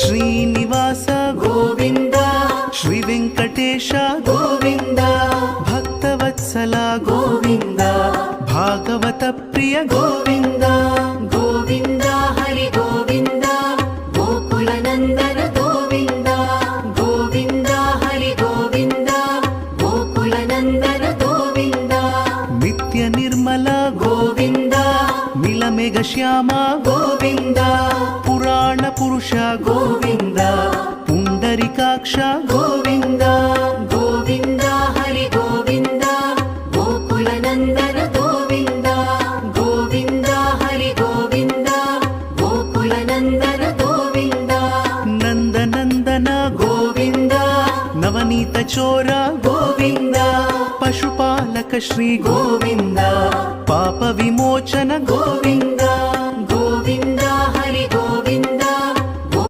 ಶ್ರೀನಿವಾಸ ಗೋವಿಂದ ಶ್ರೀ ವೆಂಕಟೇಶ ಗೋವಿಂದ ಭಕ್ತವತ್ಸಲ ಗೋವಿಂದ ಭಾಗವತ ಪ್ರಿಯ ಗೋವಿಂದ ಗೋವಿಂದ ಹರಿ ಗೋವಿಂದ ಗೋಕುಲ ನಂದನ ಗೋವಿಂದ ಗೋವಿಂದ ಹರಿ ಗೋವಿಂದ ಗೋಕುಲ ನಂದನ ಗೋವಿಂದ ನಿತ್ಯ ನಿರ್ಮಲ ಗೋವಿಂದ ನೀಲಮೇಘ ಶ್ಯಾಮ ಗೋವಿಂದ ಪುರಾಣ ಪುರುಷ ಗೋವಿಂದ ಪುಂಡರಿಕಾಕ್ಷ ಗೋವಿಂದ ಗೋವಿಂದ ಹರಿ ಗೋವಿಂದ ಗೋಕುಲ ನಂದನ ಗೋವಿಂದ ಗೋವಿಂದ ಹರಿ ಗೋವಿಂದ ಗೋಕುಲ ನಂದನ ಗೋವಿಂದ ನಂದನಂದನ ಗೋವಿಂದ ನವನೀತ ಚೋರ ಗೋವಿಂದ ಪಶುಪಾಲಕ ಶ್ರೀ ಗೋವಿಂದ ಪಾಪ ವಿಮೋಚನ ಗೋವಿಂದ